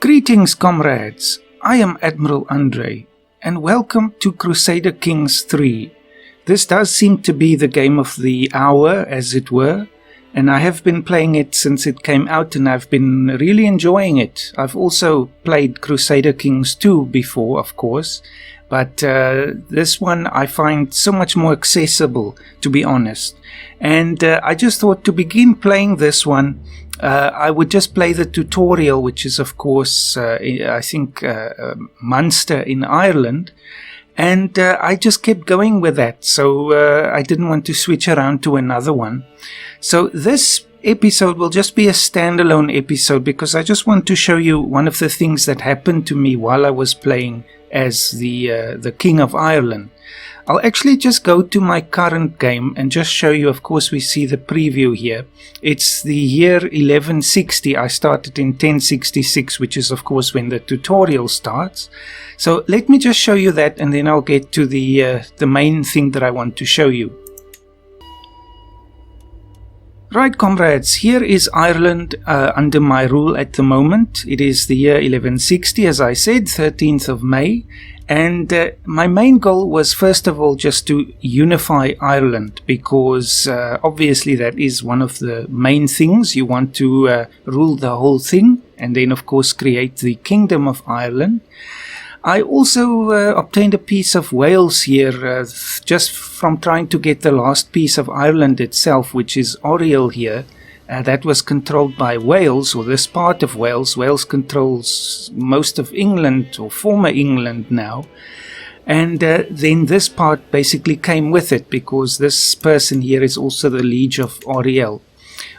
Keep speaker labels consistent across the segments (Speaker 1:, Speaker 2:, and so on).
Speaker 1: Greetings, comrades. I am Admiral Andre, and welcome to Crusader Kings III. This does seem to be the game of the hour, as it were, and I have been playing it since it came out, and I've been really enjoying it. I've also played Crusader Kings II before, of course, but this one I find so much more accessible, to be honest. And I just thought to begin playing this one, I would just play the tutorial, which is of course, I think, Munster in Ireland. And I just kept going with that, so I didn't want to switch around to another one. So this episode will just be a standalone episode because I just want to show you one of the things that happened to me while I was playing as the King of Ireland. I'll actually just go to my current game and just show you. Of course, we see the preview here. It's the year 1160. I started in 1066, which is of course when the tutorial starts. So let me just show you that, and then I'll get to the main thing that I want to show you. Right, comrades, here is Ireland under my rule at the moment. It is the year 1160, as I said, 13th of May. And my main goal was, first of all, just to unify Ireland, because obviously that is one of the main things. You want to rule the whole thing, and then, of course, create the Kingdom of Ireland. I also obtained a piece of Wales here, just from trying to get the last piece of Ireland itself, which is Oriel here. That was controlled by Wales, or this part of Wales. Wales controls most of England, or former England now. And then this part basically came with it, because this person here is also the Liege of Oriel.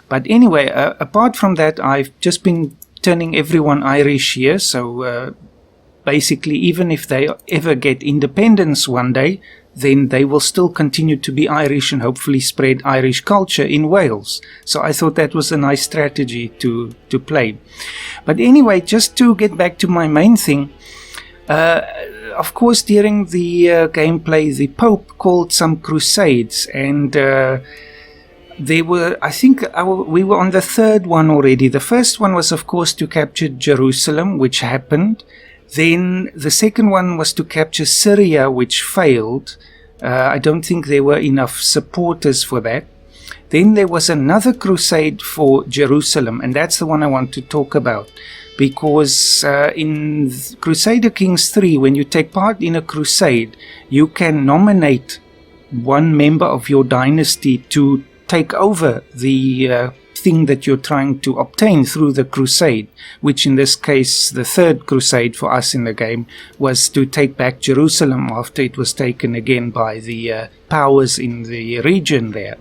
Speaker 1: But anyway, apart from that, I've just been turning everyone Irish here, so basically, even if they ever get independence one day, then they will still continue to be Irish and hopefully spread Irish culture in Wales. So I thought that was a nice strategy to play. But anyway, just to get back to my main thing, of course, during the gameplay, the Pope called some crusades, and they were, I think we were on the third one already. The first one was, of course, to capture Jerusalem, which happened. Then the second one was to capture Syria, which failed. I don't think there were enough supporters for that. Then there was another crusade for Jerusalem, and that's the one I want to talk about. Because in Crusader Kings III, when you take part in a crusade, you can nominate one member of your dynasty to take over the thing that you're trying to obtain through the crusade, which in this case, the third crusade for us in the game, was to take back Jerusalem after it was taken again by the powers in the region there.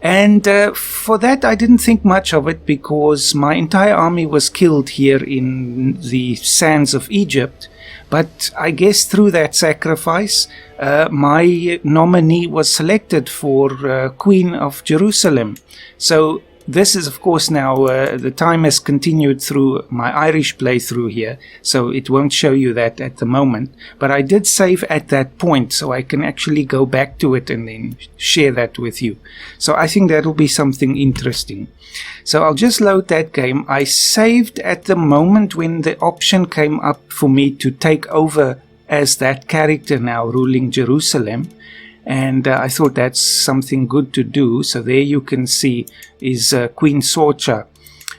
Speaker 1: And for that I didn't think much of it, because my entire army was killed here in the sands of Egypt. But I guess through that sacrifice, my nominee was selected for Queen of Jerusalem. So this is, of course, now the time has continued through my Irish playthrough here, so it won't show you that at the moment. But I did save at that point, so I can actually go back to it and then share that with you. So I think that'll be something interesting. So I'll just load that game. I saved at the moment when the option came up for me to take over as that character now ruling Jerusalem. And I thought that's something good to do. So there you can see is Queen Sorcha.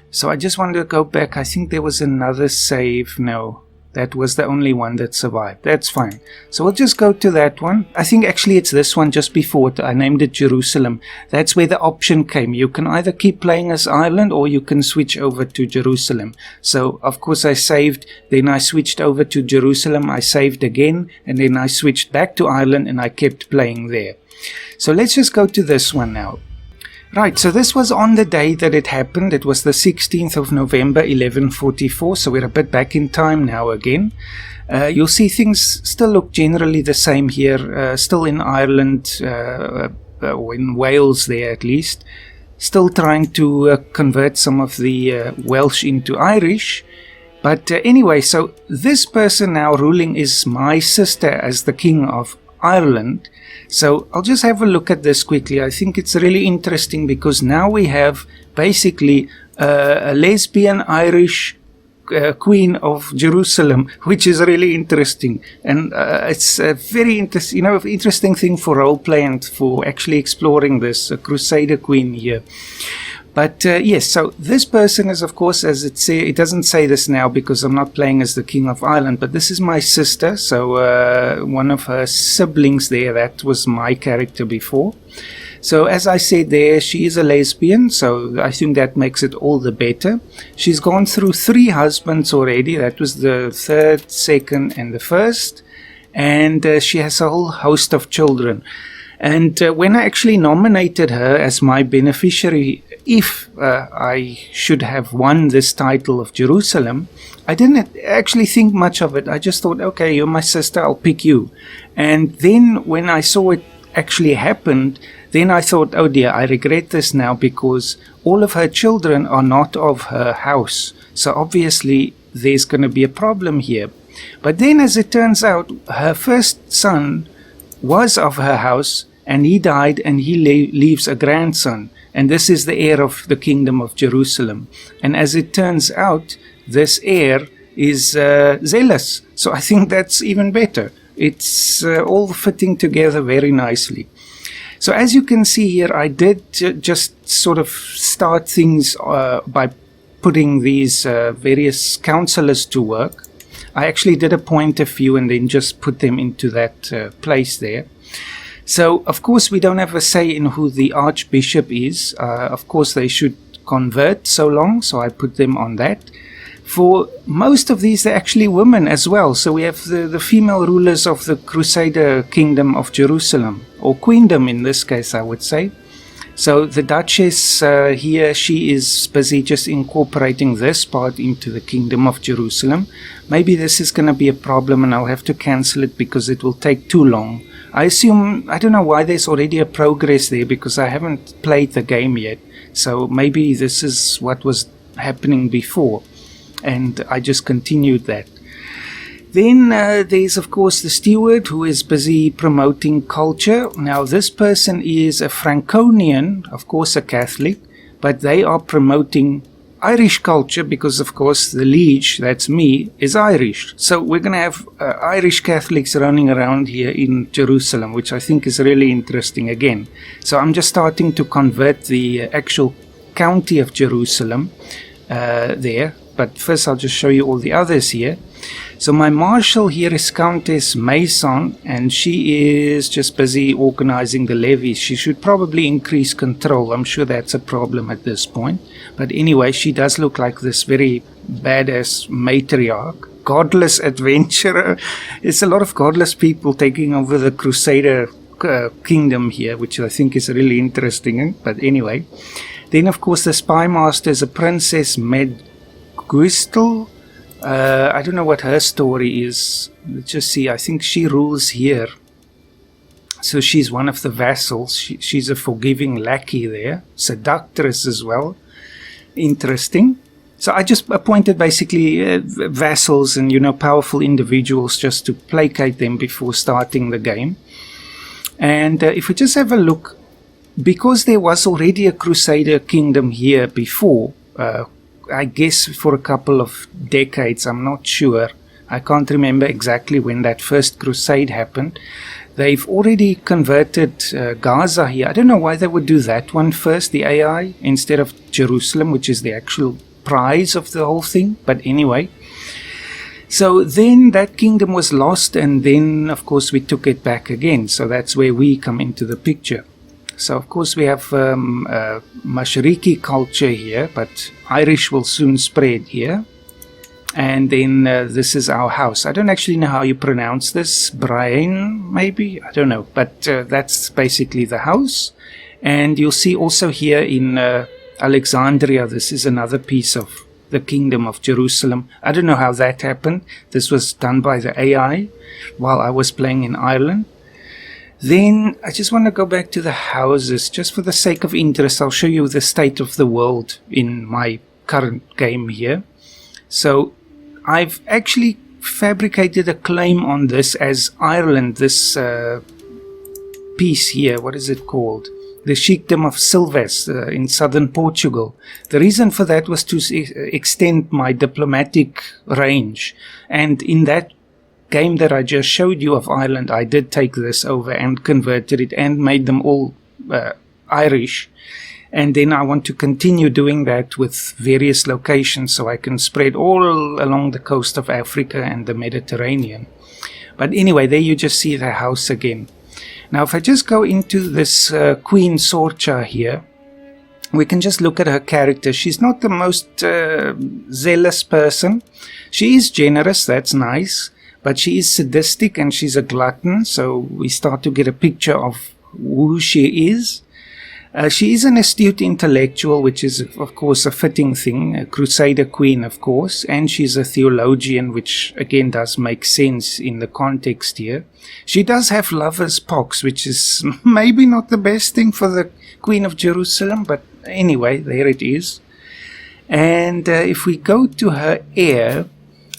Speaker 1: So I just wanted to go back. I think there was another save. No, that was the only one that survived. That's fine. So we'll just go to that one. I think actually it's this one just before it. I named it Jerusalem. That's where the option came. You can either keep playing as Ireland or you can switch over to Jerusalem. So of course I saved, then I switched over to Jerusalem. I saved again, and then I switched back to Ireland and I kept playing there. So let's just go to this one now. Right, so this was on the day that it happened. It was the 16th of November, 1144, so we're a bit back in time now again. You'll see things still look generally the same here, still in Ireland, or in Wales there at least. Still trying to convert some of the Welsh into Irish. But anyway, so this person now ruling is my sister as the King of Ireland. So I'll just have a look at this quickly. I think it's really interesting because now we have basically a lesbian Irish Queen of Jerusalem, which is really interesting. And it's a very interesting thing for roleplay and for actually exploring this Crusader Queen here. But yes, so this person is, of course, as it doesn't say this now because I'm not playing as the King of Ireland, but this is my sister, so one of her siblings there, that was my character before. So as I said there, she is a lesbian, so I think that makes it all the better. She's gone through 3 husbands already. That was the 3rd, 2nd, and the 1st. And she has a whole host of children. And when I actually nominated her as my beneficiary, if I should have won this title of Jerusalem, I didn't actually think much of it. I just thought, okay, you're my sister, I'll pick you. And then when I saw it actually happened, then I thought, oh dear, I regret this now because all of her children are not of her house. So obviously there's going to be a problem here. But then as it turns out, her first son was of her house and he died and he leaves a grandson. And this is the heir of the kingdom of Jerusalem. And as it turns out, this heir is zealous. So I think that's even better. It's all fitting together very nicely. So as you can see here, I did just sort of start things by putting these various counselors to work. I actually did appoint a few and then just put them into that place there. So, of course, we don't have a say in who the archbishop is. Of course, they should convert so long, so I put them on that. For most of these, they're actually women as well. So we have the female rulers of the Crusader Kingdom of Jerusalem, or Queendom in this case, I would say. So the Duchess here, she is busy just incorporating this part into the Kingdom of Jerusalem. Maybe this is going to be a problem and I'll have to cancel it because it will take too long. I assume, I don't know why there's already a progress there because I haven't played the game yet. So maybe this is what was happening before and I just continued that. Then there's of course the steward who is busy promoting culture. Now this person is a Franconian, of course a Catholic, but they are promoting Irish culture because of course the liege, that's me, is Irish. So we're going to have Irish Catholics running around here in Jerusalem, which I think is really interesting again. So I'm just starting to convert the actual county of Jerusalem there. But first I'll just show you all the others here. So my marshal here is Countess Mason, and she is just busy organizing the levies. She should probably increase control. I'm sure that's a problem at this point. But anyway, she does look like this very badass matriarch. Godless adventurer. It's a lot of godless people taking over the Crusader kingdom here, which I think is really interesting. But anyway. Then of course the spy master is a Princess Medguistel. I don't know what her story is. Let's just see. I think she rules here. So she's one of the vassals. She's a forgiving lackey there. Seductress as well. Interesting. So I just appointed basically vassals and, powerful individuals just to placate them before starting the game. And if we just have a look, because there was already a Crusader kingdom here before, I guess for a couple of decades, I'm not sure. I can't remember exactly when that first crusade happened. They've already converted Gaza here. I don't know why they would do that one first, the AI, instead of Jerusalem, which is the actual prize of the whole thing. But anyway. So then that kingdom was lost and then, of course, we took it back again. So that's where we come into the picture. So, of course, we have Mashariki culture here, but Irish will soon spread here. And then this is our house. I don't actually know how you pronounce this. Brian, maybe? I don't know. But that's basically the house. And you'll see also here in Alexandria, this is another piece of the Kingdom of Jerusalem. I don't know how that happened. This was done by the AI while I was playing in Ireland. Then I just want to go back to the houses. Just for the sake of interest, I'll show you the state of the world in my current game here. So I've actually fabricated a claim on this as Ireland, this piece here. What is it called? the Chiefdom of Silves in southern Portugal. The reason for that was to extend my diplomatic range. And in that game that I just showed you of Ireland, I did take this over and converted it and made them all Irish. And then I want to continue doing that with various locations so I can spread all along the coast of Africa and the Mediterranean. But anyway, there you just see the house again. Now, if I just go into this Queen Sorcha here, we can just look at her character. She's not the most zealous person. She is generous, that's nice, but she is sadistic and she's a glutton, so we start to get a picture of who she is. She is an astute intellectual, which is, of course, a fitting thing, a Crusader queen, of course, and she's a theologian, which, again, does make sense in the context here. She does have lover's pox, which is maybe not the best thing for the Queen of Jerusalem, but anyway, there it is. And if we go to her heir,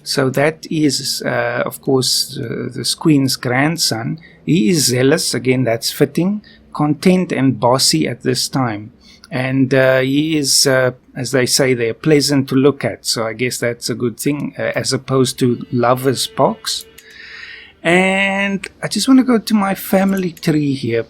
Speaker 1: so that is, of course, this queen's grandson. He is zealous, again, that's fitting, content and bossy at this time, and he is, as they say, they're pleasant to look at, so I guess that's a good thing, as opposed to lover's pox. And I just want to go to my family tree here,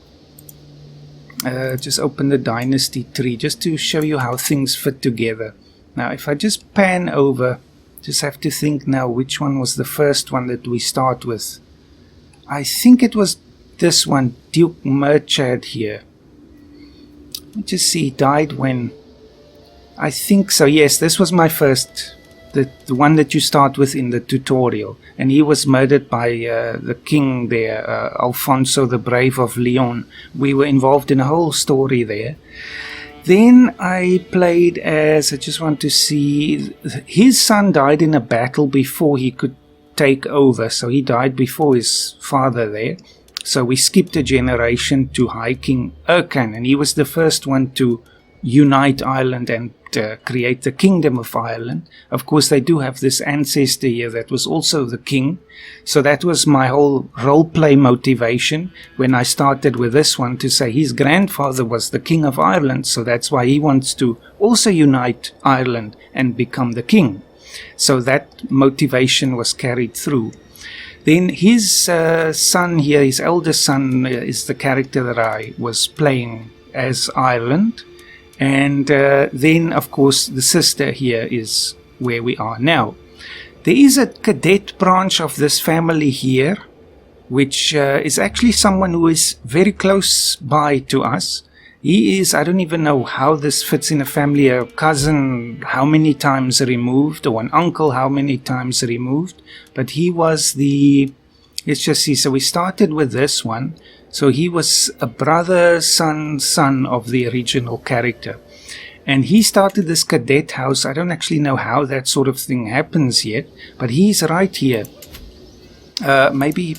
Speaker 1: just open the dynasty tree just to show you how things fit together. Now if I just pan over, just have to think now which one was the first one that we start with. I think it was this one, Duke Murchad here. Let me just see, he died when? I think so, yes, this was my first, the one that you start with in the tutorial. And he was murdered by the king there, Alfonso the Brave of Leon. We were involved in a whole story there. Then I played as, I just want to see, his son died in a battle before he could take over. So he died before his father there. So we skipped a generation to High King Ercan, and he was the first one to unite Ireland and create the Kingdom of Ireland. Of course, they do have this ancestor here that was also the king. So that was my whole roleplay motivation when I started with this one, to say his grandfather was the King of Ireland, so that's why he wants to also unite Ireland and become the king. So that motivation was carried through. Then his son here, his eldest son, is the character that I was playing as Ireland. And then, of course, the sister here is where we are now. There is a cadet branch of this family here, which is actually someone who is very close by to us. He is, I don't even know how this fits in a family, a cousin how many times removed, or an uncle how many times removed. But he was the, let's just see, so we started with this one. So he was a brother, son of the original character. And he started this cadet house. I don't actually know how that sort of thing happens yet, but he's right here. Maybe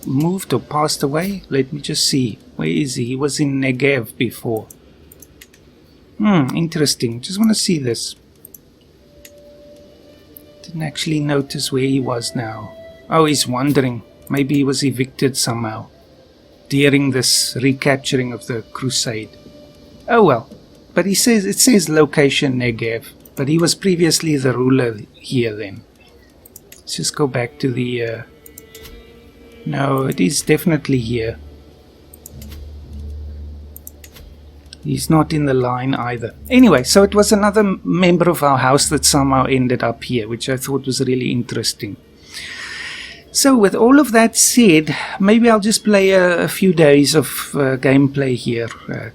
Speaker 1: moved or passed away. Let me just see. Where is he? He was in Negev before. Interesting. Just want to see this. Didn't actually notice where he was now. Oh, he's wandering. Maybe he was evicted somehow during this recapturing of the Crusade. Oh well. But it says location Negev. But he was previously the ruler here then. Let's just go back to the... No, it is definitely here. He's not in the line either. Anyway, so it was another member of our house that somehow ended up here, which I thought was really interesting. So with all of that said, maybe I'll just play a few days of gameplay here,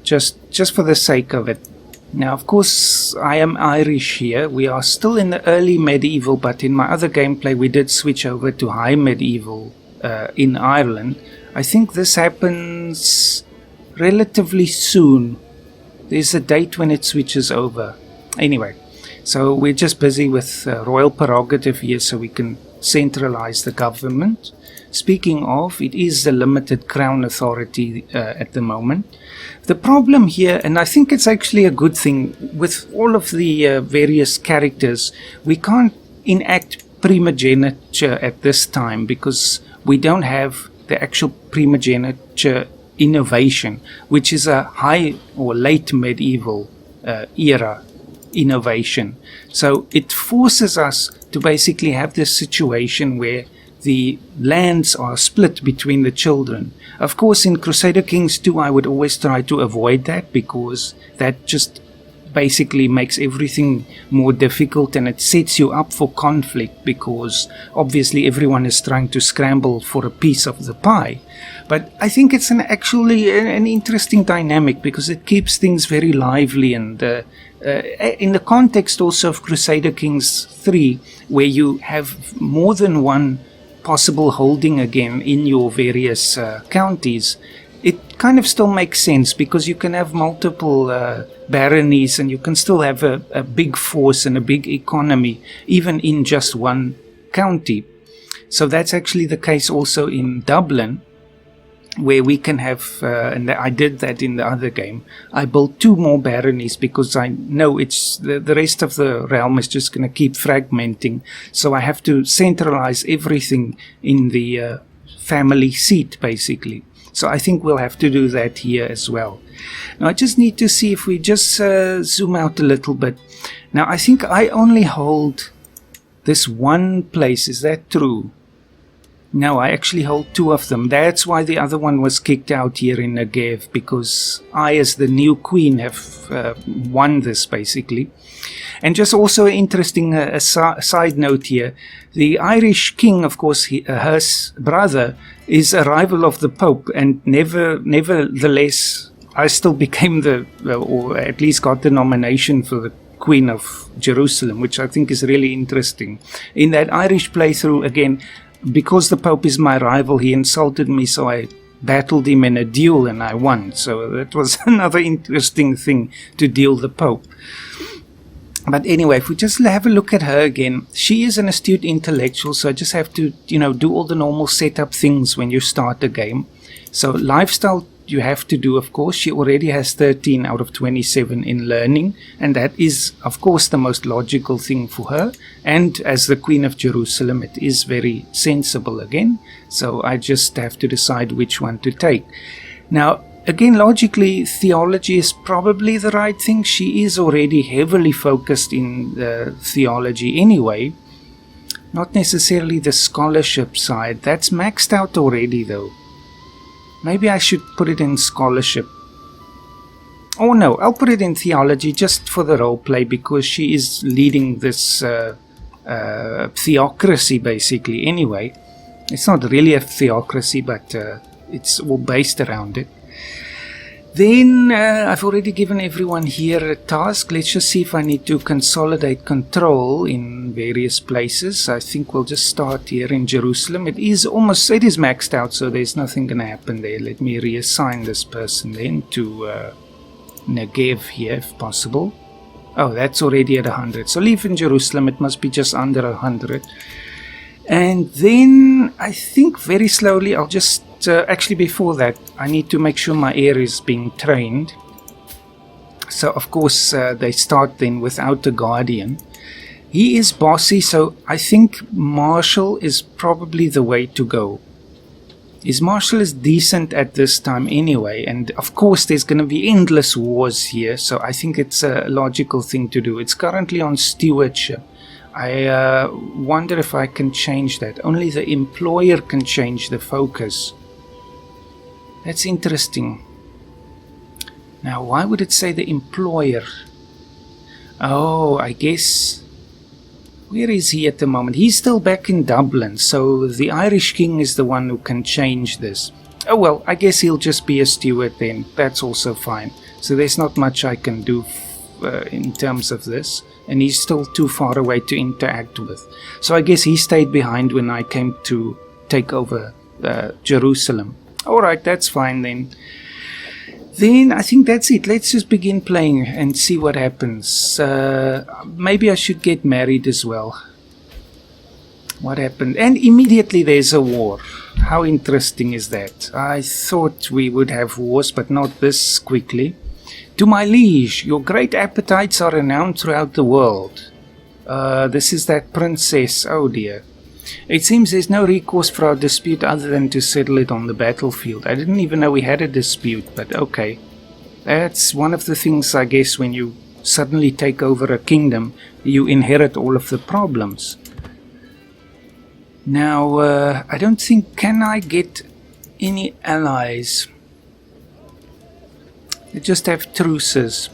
Speaker 1: just for the sake of it. Now, of course, I am Irish here. We are still in the early medieval, but in my other gameplay we did switch over to high medieval in Ireland. I think this happens relatively soon. There's a date when it switches over. Anyway, so we're just busy with royal prerogative here so we can centralize the government. Speaking of, it is the limited crown authority at the moment. The problem here, and I think it's actually a good thing, with all of the various characters, we can't enact primogeniture at this time because we don't have the actual primogeniture innovation, which is a high or late medieval era innovation. So it forces us to basically have this situation where the lands are split between the children. Of course, in Crusader Kings II, I would always try to avoid that, because that just basically makes everything more difficult, and it sets you up for conflict, because obviously everyone is trying to scramble for a piece of the pie. But I think it's actually an interesting dynamic, because it keeps things very lively, and in the context also of Crusader Kings III, where you have more than one possible holding again in your various counties, it kind of still makes sense, because you can have multiple baronies, and you can still have a big force and a big economy even in just one county. So that's actually the case also in Dublin, where we can have, and I did that in the other game. I built 2 more baronies, because I know it's the rest of the realm is just going to keep fragmenting. So I have to centralize everything in the family seat, basically. So I think we'll have to do that here as well. Now I just need to see if we just zoom out a little bit. Now I think I only hold this one place. Is that true? No, I actually hold 2 of them. That's why the other one was kicked out here in Negev, because I, as the new queen, have won this basically. And just also interesting side note here, the Irish king, of course, her brother, is a rival of the Pope, and nevertheless, I still became or at least got the nomination for the Queen of Jerusalem, which I think is really interesting. In that Irish playthrough, again, because the Pope is my rival, he insulted me, so I battled him in a duel and I won. So that was another interesting thing to deal the Pope. But anyway, if we just have a look at her again, she is an astute intellectual, so I just have to, do all the normal setup things when you start a game. So lifestyle you have to do, of course. She already has 13 out of 27 in learning, and that is, of course, the most logical thing for her. And as the Queen of Jerusalem, it is very sensible again. So I just have to decide which one to take. Now, again, logically, theology is probably the right thing. She is already heavily focused in the theology anyway. Not necessarily the scholarship side. That's maxed out already, though. Maybe I should put it in scholarship. Oh no, I'll put it in theology just for the roleplay, because she is leading this theocracy basically anyway. It's not really a theocracy, but it's all based around it. Then I've already given everyone here a task. Let's just see if I need to consolidate control in various places. I think we'll just start here in Jerusalem. It is maxed out, so there's nothing going to happen there. Let me reassign this person then to Negev here if possible. Oh, that's already at 100. So leave in Jerusalem. It must be just under 100. And then I think very slowly I'll just actually before that I need to make sure my heir is being trained. So of course they start then without a guardian. He is bossy, so I think Marshal is probably the way to go. His Marshal is decent at this time anyway, and of course there's going to be endless wars here, so I think it's a logical thing to do. It's currently on stewardship. I wonder if I can change that. Only the employer can change the focus. That's interesting. Now, why would it say the employer? Oh, I guess... Where is he at the moment? He's still back in Dublin, so the Irish king is the one who can change this. Oh well, I guess he'll just be a steward then. That's also fine. So there's not much I can do in terms of this. And he's still too far away to interact with. So I guess he stayed behind when I came to take over Jerusalem. Alright, that's fine then. Then I think that's it. Let's just begin playing and see what happens. Maybe I should get married as well. What happened? And immediately there's a war. How interesting is that? I thought we would have wars, but not this quickly. To my liege, your great appetites are renowned throughout the world. This is that princess. Oh dear. It seems there's no recourse for our dispute other than to settle it on the battlefield. I didn't even know we had a dispute, but okay. That's one of the things, I guess, when you suddenly take over a kingdom, you inherit all of the problems. Now, I don't think, can I get any allies? They just have truces.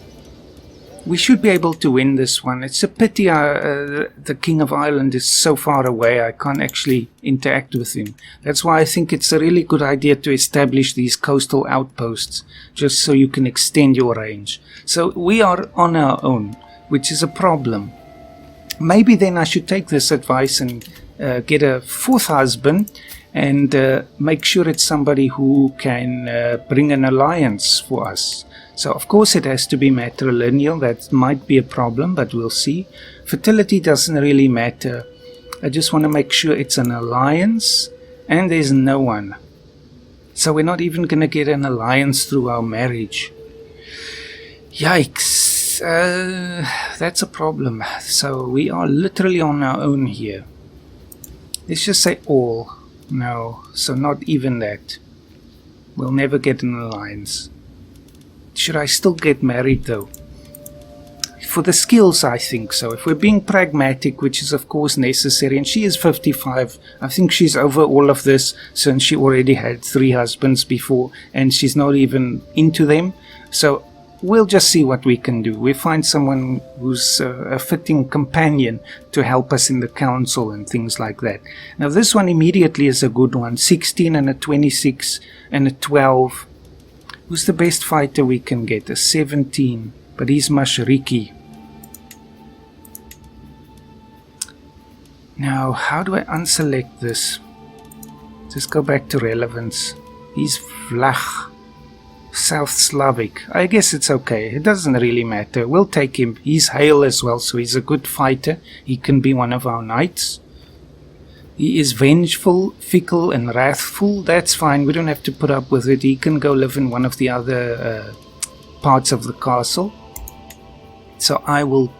Speaker 1: We should be able to win this one. It's a pity the King of Ireland is so far away. I can't actually interact with him. That's why I think it's a really good idea to establish these coastal outposts, just so you can extend your range. So we are on our own, which is a problem. Maybe then I should take this advice and get a fourth husband and make sure it's somebody who can bring an alliance for us. So of course it has to be matrilineal. That might be a problem, but we'll see. Fertility doesn't really matter. I just want to make sure it's an alliance, and there's no one. So we're not even going to get an alliance through our marriage. Yikes. That's a problem. So we are literally on our own here. Let's just say all. No, so not even that. We'll never get an alliance. Should I still get married though? For the skills, I think so. If we're being pragmatic, which is of course necessary, and she is 55, I think she's over all of this since she already had 3 husbands before, and she's not even into them. So we'll just see what we can do. We find someone who's a fitting companion to help us in the council and things like that. Now this one immediately is a good one. 16 and a 26 and a 12. Who's the best fighter we can get? A 17, but he's Mashariki. Now, how do I unselect this? Just go back to relevance. He's Vlach, South Slavic. I guess it's okay. It doesn't really matter. We'll take him. He's Hail as well, so he's a good fighter. He can be one of our knights. He is vengeful, fickle, and wrathful. That's fine. We don't have to put up with it. He can go live in one of the other parts of the castle. So I will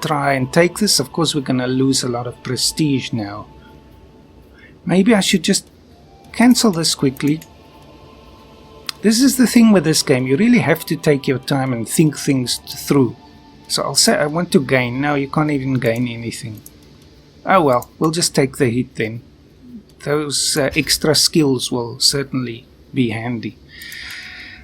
Speaker 1: try and take this. Of course, we're going to lose a lot of prestige now. Maybe I should just cancel this quickly. This is the thing with this game. You really have to take your time and think things through. So I'll say I want to gain. No, you can't even gain anything. Oh well, we'll just take the hit then. Those extra skills will certainly be handy.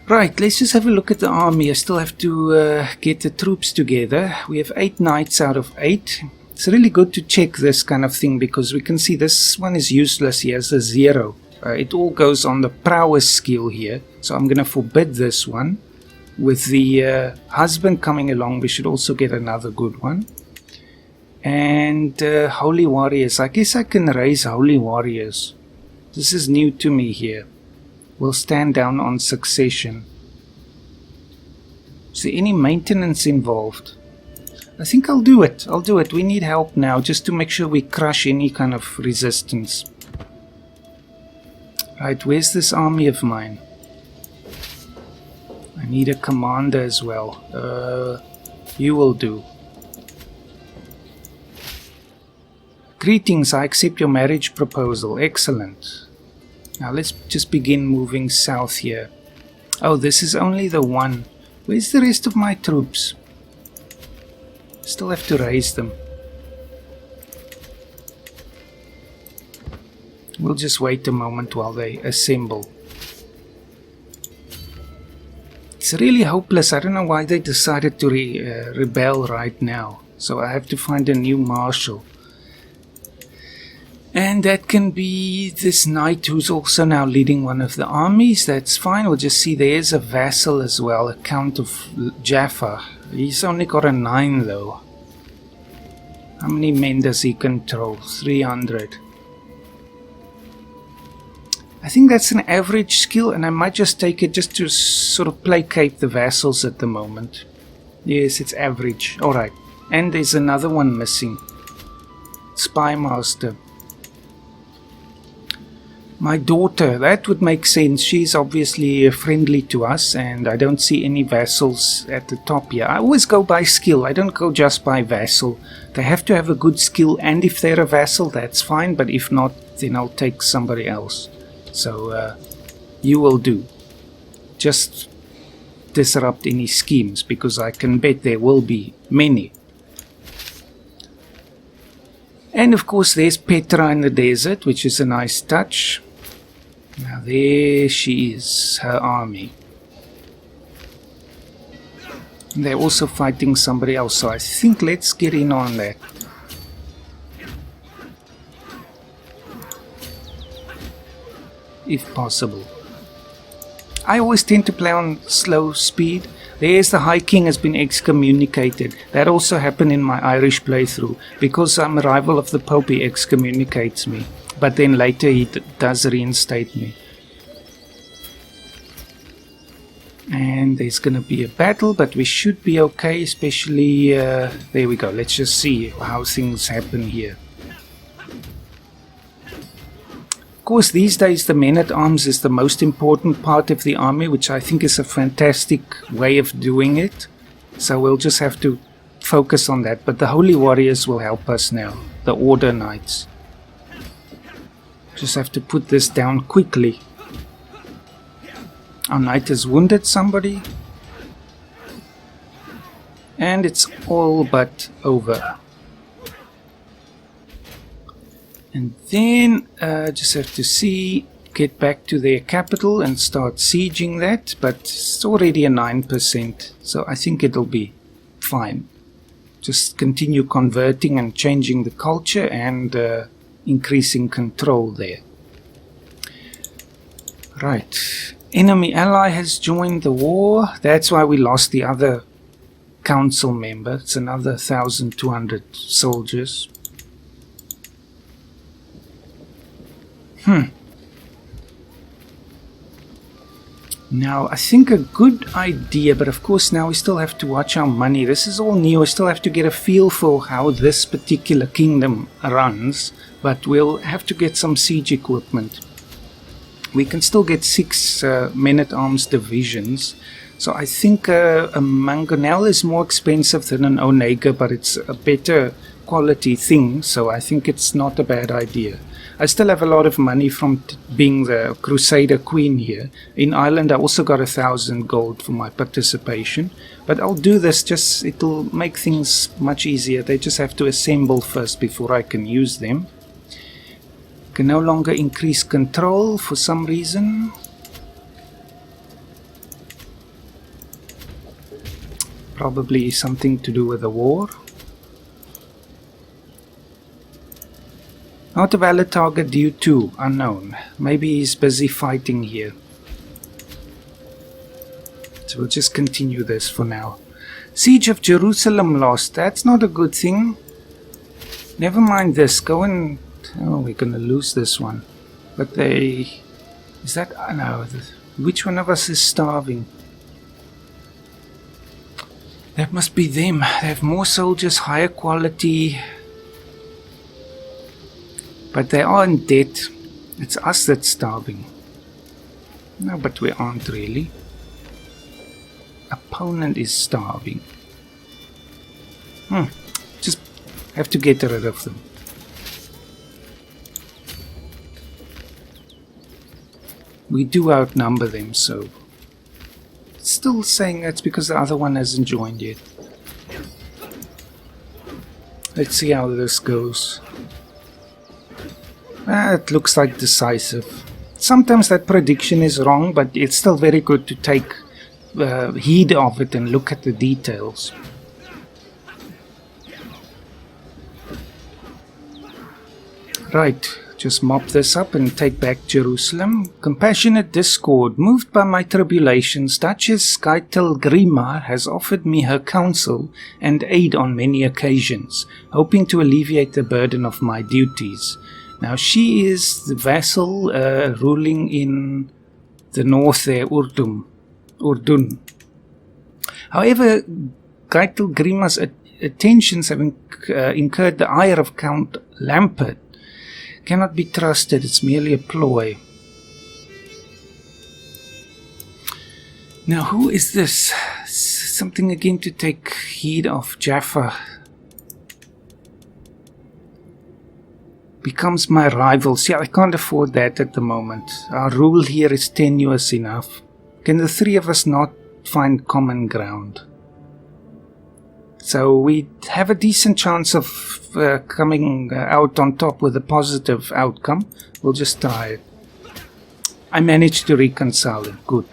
Speaker 1: Right, let's just have a look at the army. I still have to get the troops together. We have 8 knights out of 8. It's really good to check this kind of thing because we can see this one is useless. He has a 0. It all goes on the prowess skill here. So I'm going to forbid this one. With the husband coming along, we should also get another good one. And holy warriors. I guess I can raise holy warriors. This is new to me here. We'll stand down on succession. Is there any maintenance involved? I think I'll do it. We need help now just to make sure we crush any kind of resistance. Right, where's this army of mine? I need a commander as well. You will do. Greetings, I accept your marriage proposal. Excellent. Now let's just begin moving south here. Oh, this is only the one. Where's the rest of my troops? Still have to raise them. We'll just wait a moment while they assemble. It's really hopeless. I don't know why they decided to rebel right now. So I have to find a new marshal. And that can be this knight who's also now leading one of the armies. That's fine. We'll just see there's a vassal as well, a Count of Jaffa. He's only got a 9 though. How many men does he control? 300. I think that's an average skill, and I might just take it just to sort of placate the vassals at the moment. Yes, it's average. Alright. And there's another one missing. Spy Master. My daughter, that would make sense. She's obviously friendly to us, and I don't see any vassals at the top here. I always go by skill. I don't go just by vassal. They have to have a good skill, and if they're a vassal, that's fine, but if not, then I'll take somebody else. So, you will do. Just disrupt any schemes, because I can bet there will be many. And of course, there's Petra in the desert, which is a nice touch. Now there she is, her army. And they're also fighting somebody else, so I think let's get in on that. If possible. I always tend to play on slow speed. There's the High King has been excommunicated. That also happened in my Irish playthrough. Because I'm a rival of the Pope, he excommunicates me. But then later he does reinstate me. And there's going to be a battle, but we should be okay, especially... there we go, let's just see how things happen here. Of course, these days the men-at-arms is the most important part of the army, which I think is a fantastic way of doing it. So we'll just have to focus on that. But the Holy Warriors will help us now, the Order Knights. Just have to put this down quickly. Our knight has wounded somebody. And it's all but over. And then just have to get back to their capital and start sieging that. But it's already a 9%. So I think it'll be fine. Just continue converting and changing the culture and increasing control there. Right. Enemy ally has joined the war. That's why we lost the other council member. It's another 1,200 soldiers. Now, I think a good idea, but of course now we still have to watch our money. This is all new. I still have to get a feel for how this particular kingdom runs, but we'll have to get some siege equipment. We can still get 6 men-at-arms divisions. So I think a mangonel is more expensive than an onega, but it's a better quality thing, so I think it's not a bad idea. I still have a lot of money from being the Crusader Queen here. In Ireland I also got 1,000 gold for my participation. But I'll do this, just it'll make things much easier. They just have to assemble first before I can use them. Can no longer increase control for some reason. Probably something to do with the war. Not a valid target due to unknown. Maybe he's busy fighting here. So we'll just continue this for now. Siege of Jerusalem lost. That's not a good thing. Never mind this. Go and... Oh, we're going to lose this one. But they... Is that... No. Which one of us is starving? That must be them. They have more soldiers, higher quality. But they are in debt. It's us that's starving. No, but we aren't really. Opponent is starving. Just have to get rid of them. We do outnumber them, so... Still saying that's because the other one hasn't joined yet. Let's see how this goes. It looks like decisive. Sometimes that prediction is wrong, but it's still very good to take heed of it and look at the details. Right, just mop this up and take back Jerusalem. Compassionate discord. Moved by my tribulations, Duchess Skytelgrima has offered me her counsel and aid on many occasions, hoping to alleviate the burden of my duties. Now she is the vassal ruling in the north there, Urdun. However, Skytelgrima's attentions have incurred the ire of Count Lambert. Cannot be trusted, it's merely a ploy. Now, who is this? Something again to take heed of. Jaffa becomes my rival. See, I can't afford that at the moment. Our rule here is tenuous enough. Can the three of us not find common ground? So we have a decent chance of coming out on top with a positive outcome. We'll just try it. I managed to reconcile it. Good.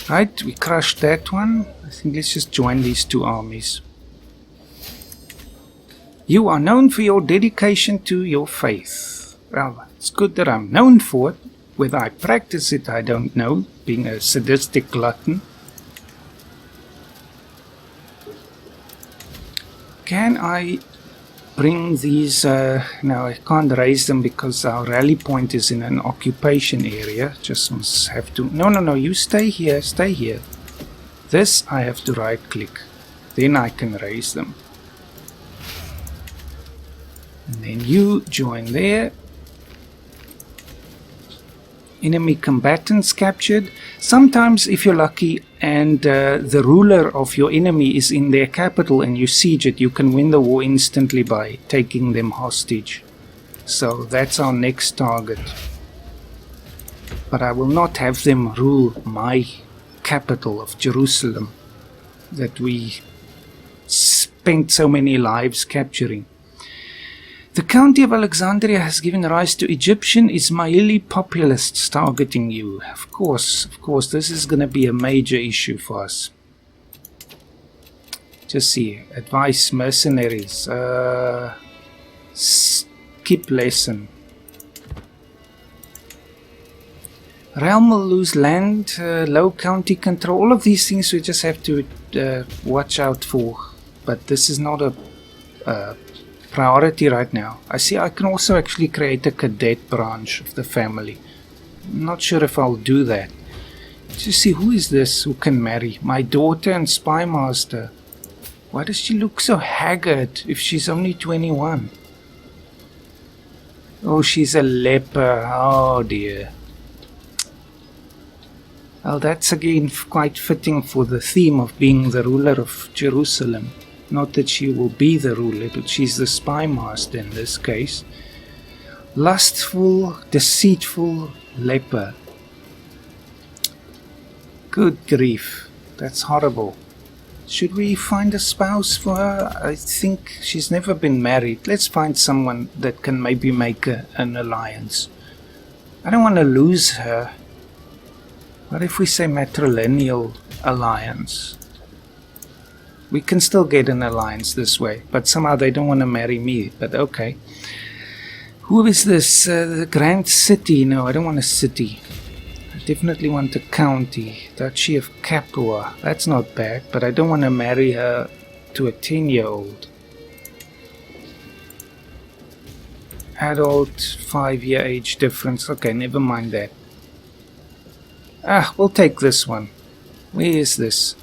Speaker 1: Right, we crushed that one. I think let's just join these two armies. You are known for your dedication to your faith. Well, it's good that I'm known for it. Whether I practice it, I don't know, being a sadistic glutton. Can I bring these... no, I can't raise them because our rally point is in an occupation area. Just must have to... No, you stay here, stay here. This I have to right click. Then I can raise them. And then you join there. Enemy combatants captured. Sometimes if you're lucky and the ruler of your enemy is in their capital and you siege it, you can win the war instantly by taking them hostage. So that's our next target. But I will not have them rule my capital of Jerusalem that we spent so many lives capturing. The county of Alexandria has given rise to Egyptian Ismaili populists targeting you. Of course, this is going to be a major issue for us. Just see, advice mercenaries, skip lesson. Realm will lose land, low county control, all of these things we just have to watch out for. But this is not a priority right now. I see I can also actually create a cadet branch of the family. I'm not sure if I'll do that. Just see, who is this who can marry? My daughter and spy master. Why does she look so haggard if she's only 21? Oh, she's a leper. Oh dear. Well, that's again quite fitting for the theme of being the ruler of Jerusalem. Not that she will be the ruler, but she's the spy master in this case. Lustful, deceitful leper. Good grief. That's horrible. Should we find a spouse for her? I think she's never been married. Let's find someone that can maybe make an alliance. I don't want to lose her. What if we say matrilineal alliance? We can still get an alliance this way, but somehow they don't want to marry me, but okay. Who is this? The Grand City? No, I don't want a city. I definitely want a county. Duchy of Capua. That's not bad, but I don't want to marry her to a 10-year-old. Adult, 5-year age difference. Okay, never mind that. We'll take this one. Where is this?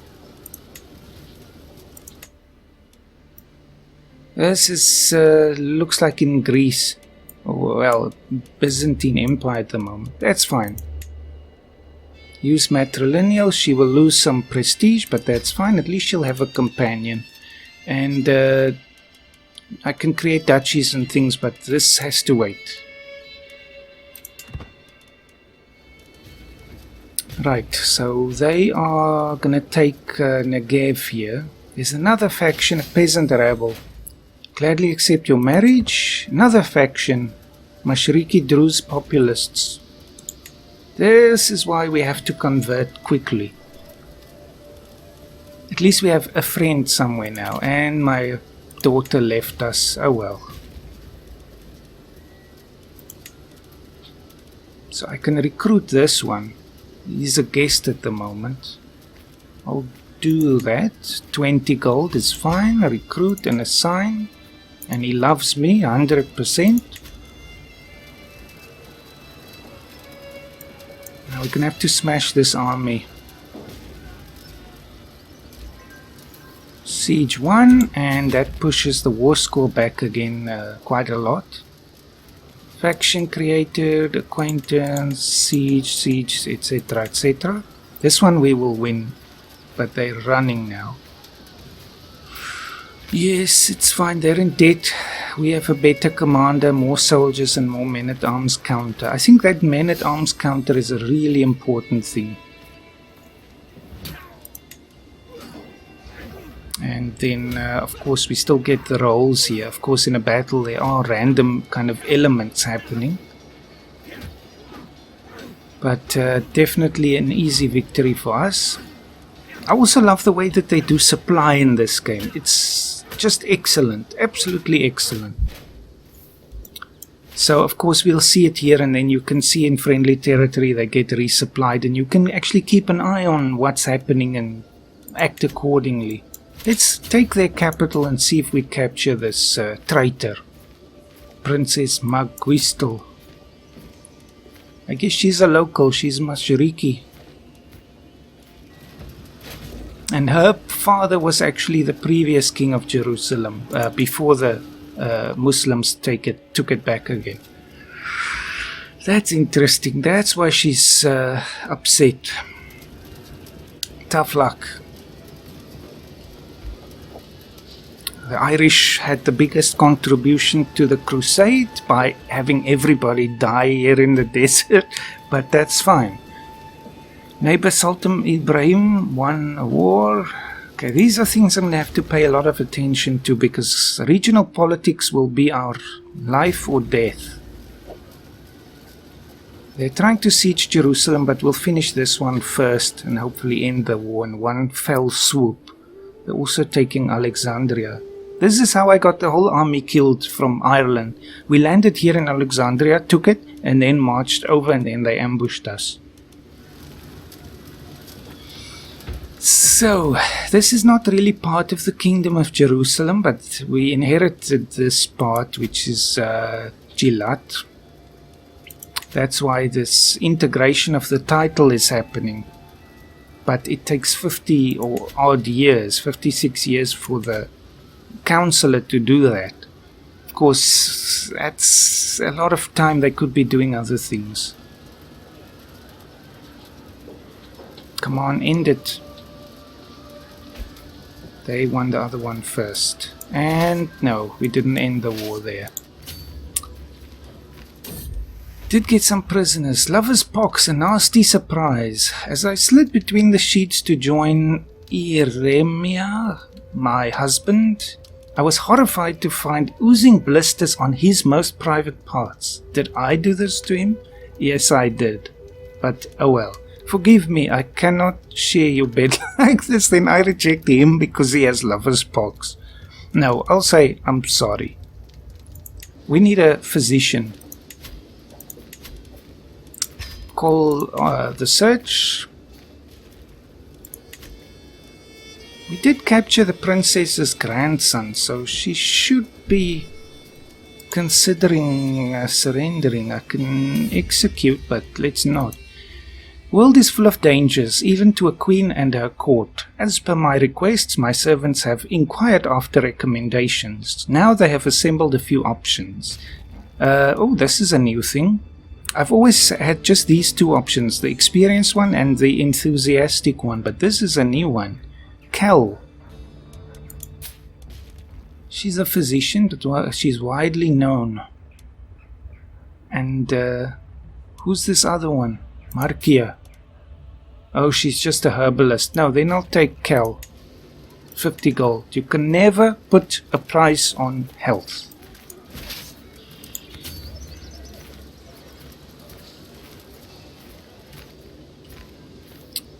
Speaker 1: This is, looks like in Greece. Oh, well, Byzantine Empire at the moment. That's fine. Use matrilineal. She will lose some prestige, but that's fine. At least she'll have a companion. And I can create duchies and things, but this has to wait. Right, so they are gonna take Negev here. There's another faction, a peasant rabble. Gladly accept your marriage. Another faction, Mashriki Druze populists. This is why we have to convert quickly. At least we have a friend somewhere now, and my daughter left us. Oh well. So I can recruit this one. He's a guest at the moment. I'll do that. 20 gold is fine. Recruit and assign. And he loves me 100%. Now we're gonna have to smash this army. Siege 1, and that pushes the war score back again quite a lot. Faction created, acquaintance, siege, etc, etc. This one we will win, but they're running now. Yes, it's fine, they're in debt. We have a better commander, more soldiers and more men-at-arms counter. I think that men-at-arms counter is a really important thing. And then, of course, we still get the rolls here. Of course, in a battle there are random kind of elements happening. But definitely an easy victory for us. I also love the way that they do supply in this game. It's just excellent, absolutely excellent. So of course we'll see it here, and then you can see in friendly territory they get resupplied, and you can actually keep an eye on what's happening and act accordingly. Let's take their capital and see if we capture this traitor, Princess Magwistel. I guess she's a local, she's Mashariki. And her father was actually the previous king of Jerusalem, before the Muslims took it back again. That's interesting. That's why she's upset. Tough luck. The Irish had the biggest contribution to the Crusade by having everybody die here in the desert, but that's fine. Neighbor Sultan Ibrahim won a war. Okay, these are things I'm going to have to pay a lot of attention to, because regional politics will be our life or death. They're trying to siege Jerusalem, but we'll finish this one first and hopefully end the war in one fell swoop. They're also taking Alexandria. This is how I got the whole army killed from Ireland. We landed here in Alexandria, took it, and then marched over, and then they ambushed us. So, this is not really part of the Kingdom of Jerusalem, but we inherited this part, which is Gilat. That's why this integration of the title is happening. But it takes 50 or odd years, 56 years for the counselor to do that. Of course, that's a lot of time. They could be doing other things. Come on, end it. They won the other one first. And no, we didn't end the war there. Did get some prisoners. Lover's pox, a nasty surprise. As I slid between the sheets to join Iremia, my husband, I was horrified to find oozing blisters on his most private parts. Did I do this to him? Yes, I did. But oh well. Forgive me, I cannot share your bed like this. Then I reject him because he has lover's pox. No, I'll say I'm sorry. We need a physician. Call the search. We did capture the princess's grandson, so she should be considering surrendering. I can execute, but let's not. World is full of dangers, even to a queen and her court. As per my requests, my servants have inquired after recommendations. Now they have assembled a few options. Oh, this is a new thing. I've always had just these two options, the experienced one and the enthusiastic one, but this is a new one. Kel. She's a physician, but she's widely known. And who's this other one? Markia. Oh, she's just a herbalist. No, then I'll take Kel. 50 gold. You can never put a price on health.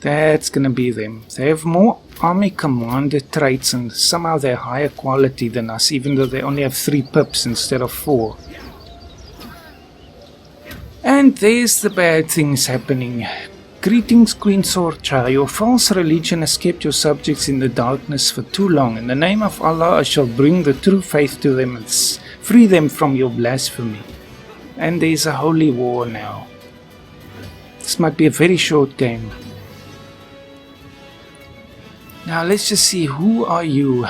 Speaker 1: That's gonna be them. They have more army commander traits and somehow they're higher quality than us, even though they only have 3 pips instead of 4. And there's the bad things happening. Greetings, Queen Sorcha. Your false religion has kept your subjects in the darkness for too long. In the name of Allah, I shall bring the true faith to them and free them from your blasphemy. And there's a holy war now. This might be a very short game. Now let's just see, who are you?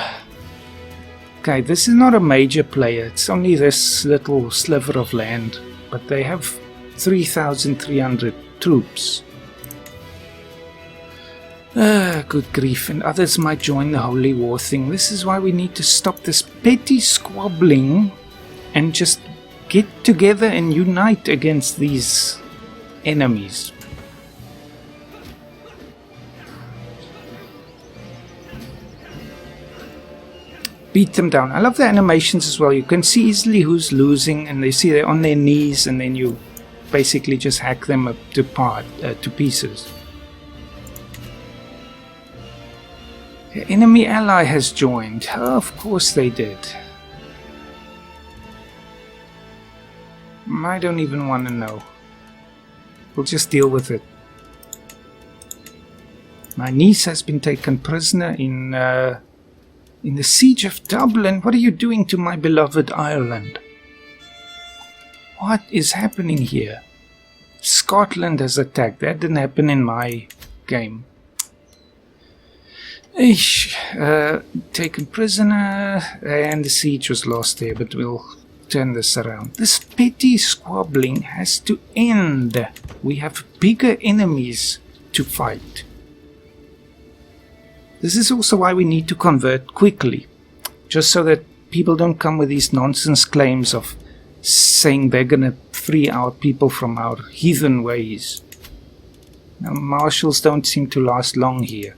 Speaker 1: Okay, this is not a major player. It's only this little sliver of land. but they have 3,300 troops. Good grief, and others might join the holy war thing. This is why we need to stop this petty squabbling and just get together and unite against these enemies. Beat them down. I love the animations as well. You can see easily who's losing, and they see they're on their knees, and then you basically just hack them up to pieces. The enemy ally has joined. Oh, of course they did. I don't even want to know. We'll just deal with it. My niece has been taken prisoner in the siege of Dublin. What are you doing to my beloved Ireland? What is happening here? Scotland has attacked. That didn't happen in my game. Taken prisoner, and the siege was lost there, but we'll turn this around. This petty squabbling has to end. We have bigger enemies to fight. This is also why we need to convert quickly, just so that people don't come with these nonsense claims of saying they're going to free our people from our heathen ways. Now, marshals don't seem to last long here.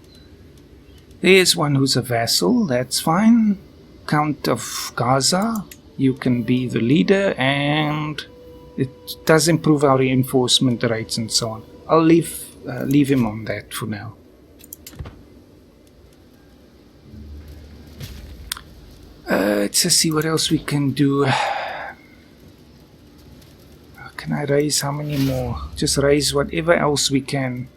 Speaker 1: There's one who's a vassal, that's fine. Count of Gaza, you can be the leader, and it does improve our reinforcement rates and so on. I'll leave him on that for now. Let's just see what else we can do. Can I raise how many more? Just raise whatever else we can.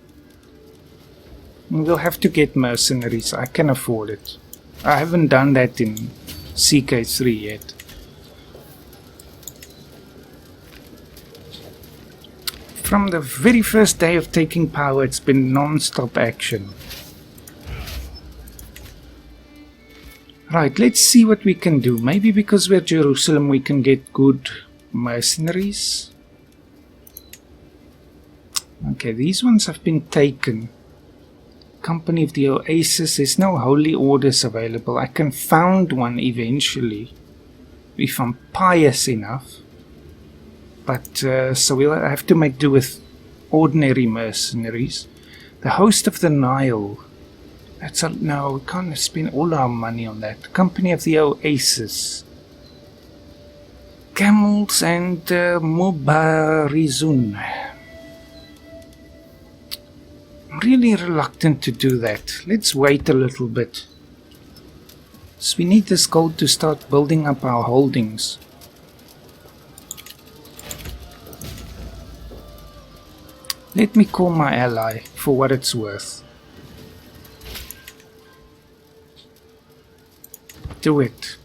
Speaker 1: We'll have to get mercenaries. I can afford it. I haven't done that in CK3 yet. From the very first day of taking power, it's been non-stop action. Right, let's see what we can do. Maybe because we're Jerusalem we can get good mercenaries. Okay, these ones have been taken. Company of the Oasis, there's no holy orders available. I can found one eventually, if I'm pious enough. But, so we'll have to make do with ordinary mercenaries. The Host of the Nile. No, we can't spend all our money on that. Company of the Oasis. Camels and Mubarizun. I'm really reluctant to do that. Let's wait a little bit. So we need this gold to start building up our holdings. Let me call my ally for what it's worth. Do it.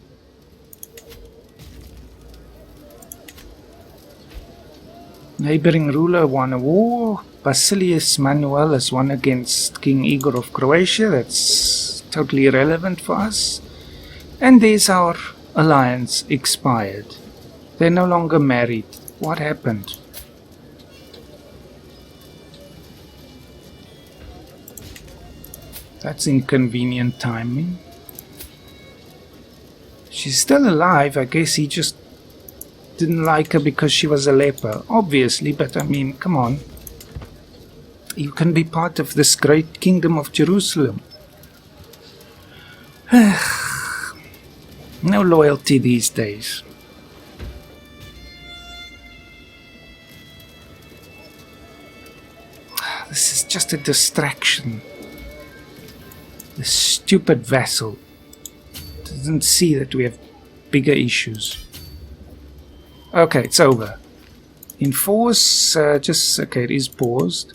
Speaker 1: Neighboring ruler won a war. Basilius Manuel has won against King Igor of Croatia. That's totally irrelevant for us. And there's our alliance expired. They're no longer married. What happened? That's inconvenient timing. She's still alive. I guess he just didn't like her because she was a leper. Obviously, but I mean, come on. You can be part of this great kingdom of Jerusalem. No loyalty these days. This is just a distraction. The stupid vassal doesn't see that we have bigger issues. Okay, it's over. Enforce, okay, it is paused.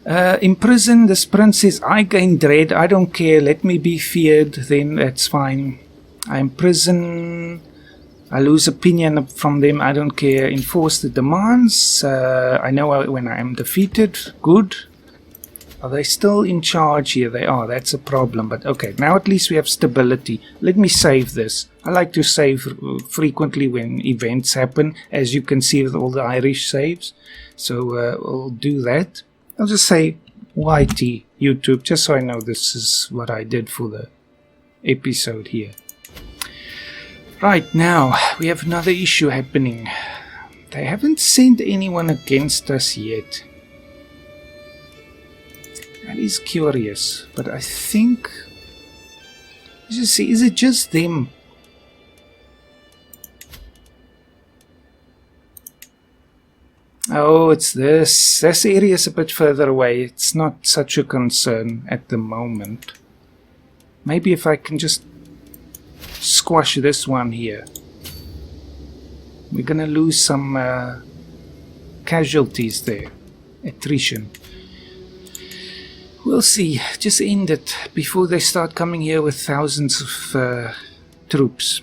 Speaker 1: Imprison this princess. I gain dread. I don't care. Let me be feared. Then that's fine. I imprison. I lose opinion from them. I don't care. Enforce the demands. I know when I am defeated. Good. Are they still in charge here? They are. That's a problem. But okay, now at least we have stability. Let me save this. I like to save frequently when events happen, as you can see with all the Irish saves. So we'll do that. I'll just say YT YouTube, just so I know this is what I did for the episode here. Right, now we have another issue happening. They haven't sent anyone against us yet. That is curious, but I think... Let's just see, is it just them? Oh, it's this. This area is a bit further away. It's not such a concern at the moment. Maybe if I can just squash this one here. We're gonna lose some casualties there. Attrition. We'll see. Just end it before they start coming here with thousands of troops.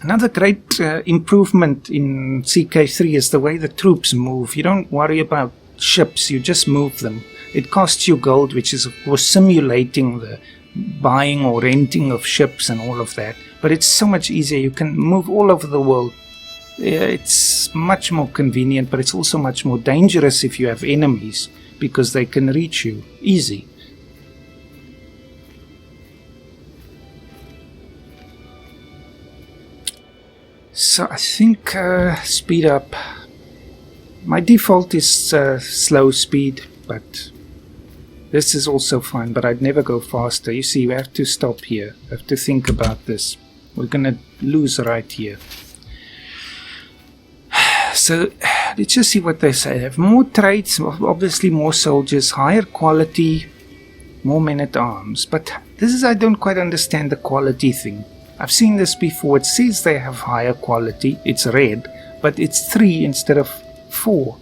Speaker 1: Another great improvement in CK3 is the way the troops move. You don't worry about ships, you just move them. It costs you gold, which is of course simulating the buying or renting of ships and all of that. But it's so much easier. You can move all over the world. It's much more convenient, but it's also much more dangerous if you have enemies, because they can reach you easy. So I think speed up. My default is slow speed, but this is also fine, but I'd never go faster. You see, we have to stop here. We have to think about this. We're gonna lose right here. So let's just see what they say. They have more trades, obviously more soldiers, higher quality, more men-at-arms. But this is, I don't quite understand the quality thing. I've seen this before. It says they have higher quality. It's red, but it's 3 instead of 4.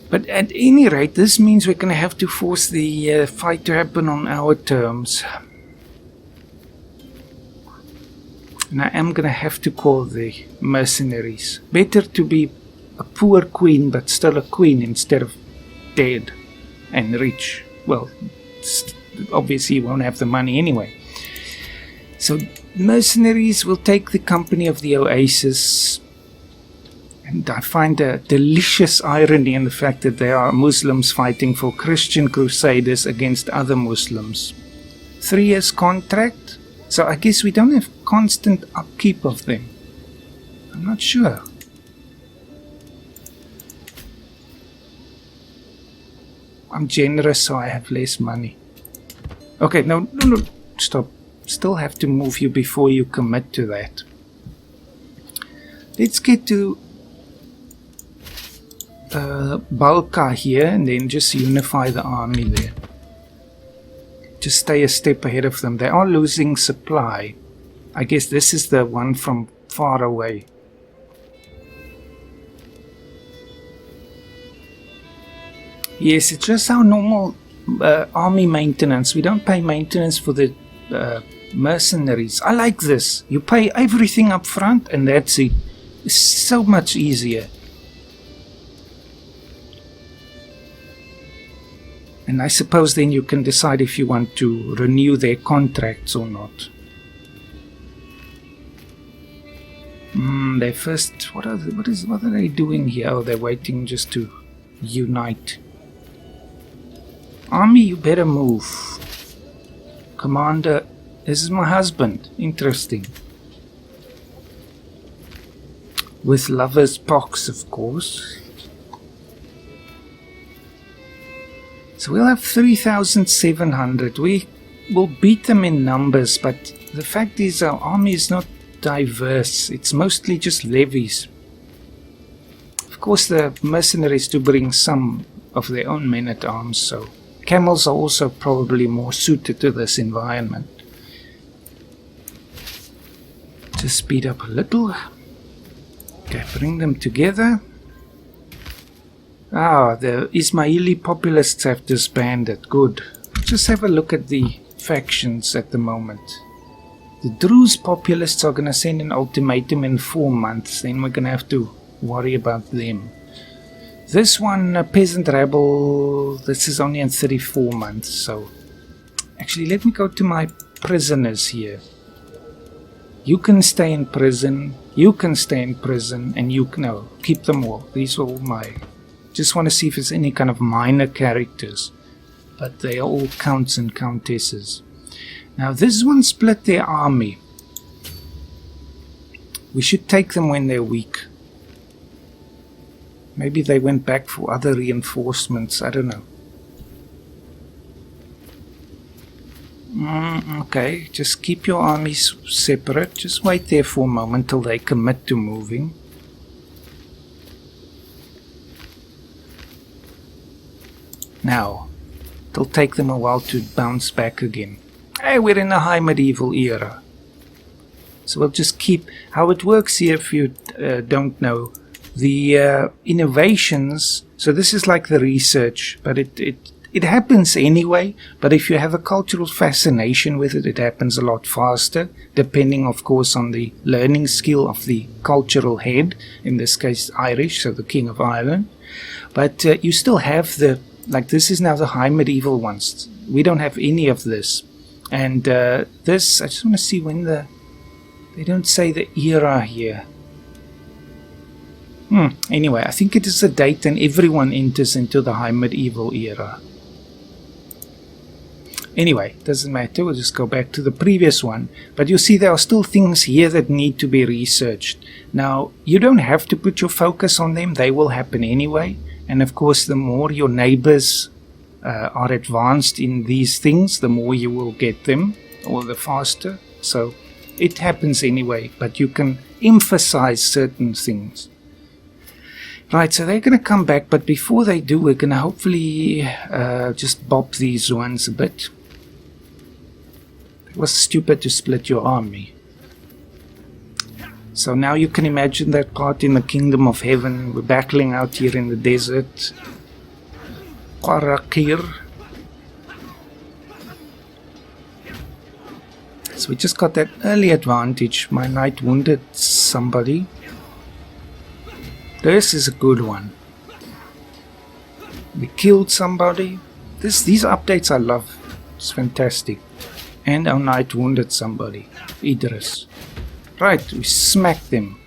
Speaker 1: But at any rate, this means we're going to have to force the fight to happen on our terms. And I am going to have to call the mercenaries. Better to be a poor queen, but still a queen, instead of dead and rich. Well, obviously you won't have the money anyway. So mercenaries will take the company of the Oasis. And I find a delicious irony in the fact that there are Muslims fighting for Christian crusaders against other Muslims. 3 years contract? So I guess we don't have constant upkeep of them. I'm not sure. I'm generous, so I have less money. Okay, no, stop. Still have to move you before you commit to that. Let's get to Balka here and then just unify the army there. Just stay a step ahead of them. They are losing supply. I guess this is the one from far away. Yes, it's just our normal army maintenance. We don't pay maintenance for the mercenaries. I like this. You pay everything up front and that's it. It's so much easier. And I suppose then you can decide if you want to renew their contracts or not. They first... What are they doing here? Oh, they're waiting just to unite. Army, you better move. Commander, this is my husband. Interesting. With lover's pox, of course. So we'll have 3,700. We will beat them in numbers, but the fact is our army is not diverse. It's mostly just levies. Of course the mercenaries do bring some of their own men-at-arms, so camels are also probably more suited to this environment. Just speed up a little. Okay, bring them together. Ah, the Ismaili populists have disbanded. Good. Just have a look at the factions at the moment. The Druze populists are going to send an ultimatum in 4 months. Then we're going to have to worry about them. This one, Peasant Rebel, this is only in 34 months, so... Actually, let me go to my prisoners here. You can stay in prison, you can stay in prison, and you can... No, keep them all. These are all my... Just want to see if there's any kind of minor characters. But they are all counts and countesses. Now, this one split their army. We should take them when they're weak. Maybe they went back for other reinforcements, I don't know. Okay, just keep your armies separate. Just wait there for a moment till they commit to moving. Now, it'll take them a while to bounce back again. Hey, we're in a high medieval era. So we'll just keep... How it works here, if you don't know, the innovations... So this is like the research, but it happens anyway, but if you have a cultural fascination with it, it happens a lot faster, depending, of course, on the learning skill of the cultural head, in this case Irish, so the King of Ireland. But you still have the... Like, this is now the high medieval ones. We don't have any of this. And this, I just want to see when the... They don't say the era here. Anyway, I think it is the date and everyone enters into the high medieval era. Anyway, doesn't matter, we'll just go back to the previous one. But you see there are still things here that need to be researched. Now, you don't have to put your focus on them, they will happen anyway. And of course, the more your neighbors are advanced in these things, the more you will get them, or the faster. So, it happens anyway, but you can emphasize certain things. Right, so they're going to come back, but before they do, we're going to hopefully just bop these ones a bit. It was stupid to split your army. So now you can imagine that part in the Kingdom of Heaven. We're battling out here in the desert. Qarakir. So we just got that early advantage. My knight wounded somebody. This is a good one. We killed somebody. These updates I love. It's fantastic. And our knight wounded somebody. Idris. Right, we smacked them.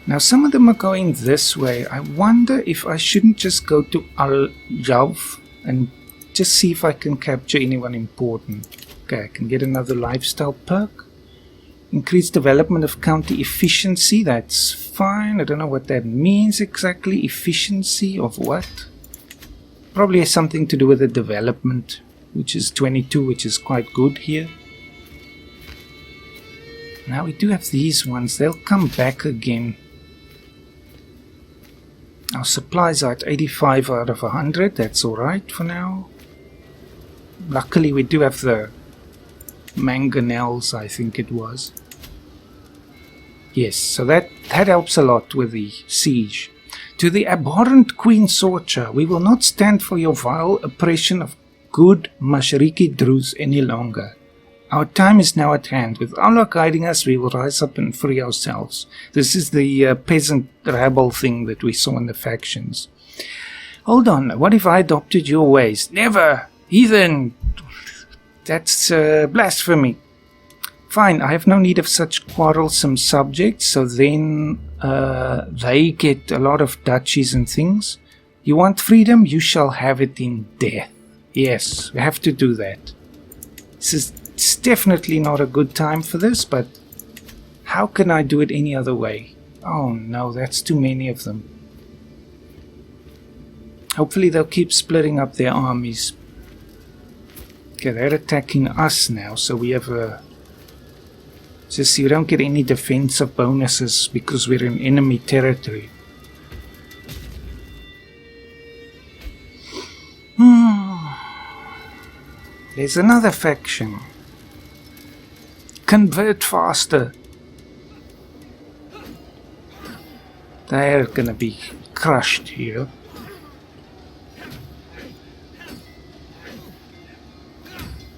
Speaker 1: Now some of them are going this way. I wonder if I shouldn't just go to Al-Jav and just see if I can capture anyone important. Okay, I can get another lifestyle perk. Increased development of county efficiency. That's fine. I don't know what that means exactly. Efficiency of what? Probably has something to do with the development, which is 22, which is quite good here. Now we do have these ones. They'll come back again. Our supplies are at 85 out of 100. That's alright for now. Luckily we do have the mangonels, I think it was. Yes, so that helps a lot with the siege. To the abhorrent Queen Sorcha, we will not stand for your vile oppression of good Mashariki Druze any longer. Our time is now at hand. With Allah guiding us, we will rise up and free ourselves. This is the peasant rabble thing that we saw in the factions. Hold on, what if I adopted your ways? Never! Heathen! That's blasphemy. Fine, I have no need of such quarrelsome subjects, so then they get a lot of duchies and things. You want freedom? You shall have it in death. Yes, we have to do that. It's definitely not a good time for this, but how can I do it any other way? Oh no, that's too many of them. Hopefully they'll keep splitting up their armies. Okay, they're attacking us now, so we have a... Just you don't get any defensive bonuses because we're in enemy territory. There's another faction. Convert faster. They're gonna be crushed here.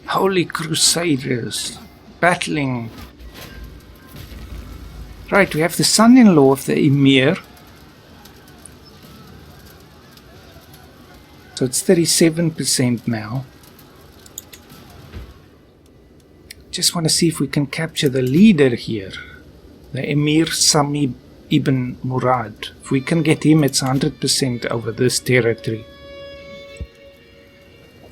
Speaker 1: Holy Crusaders battling. Right, we have the son-in-law of the Emir. So it's 37% now. Just want to see if we can capture the leader here. The Emir Sami Ibn Murad. If we can get him, it's 100% over this territory.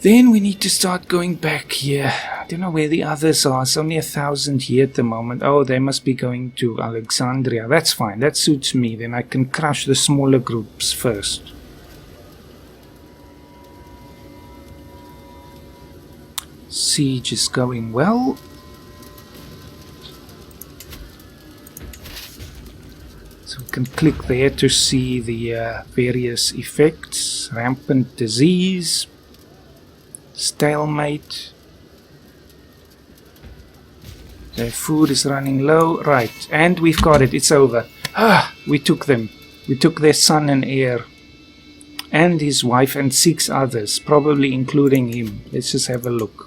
Speaker 1: Then we need to start going back here. I don't know where the others are. It's only 1,000 here at the moment. Oh, they must be going to Alexandria. That's fine. That suits me. Then I can crush the smaller groups first. Siege is going well. So we can click there to see the various effects. Rampant disease. Stalemate. Their food is running low. Right. And we've got it. It's over. Ah! We took them. We took their son and heir. And his wife and 6 others. Probably including him. Let's just have a look.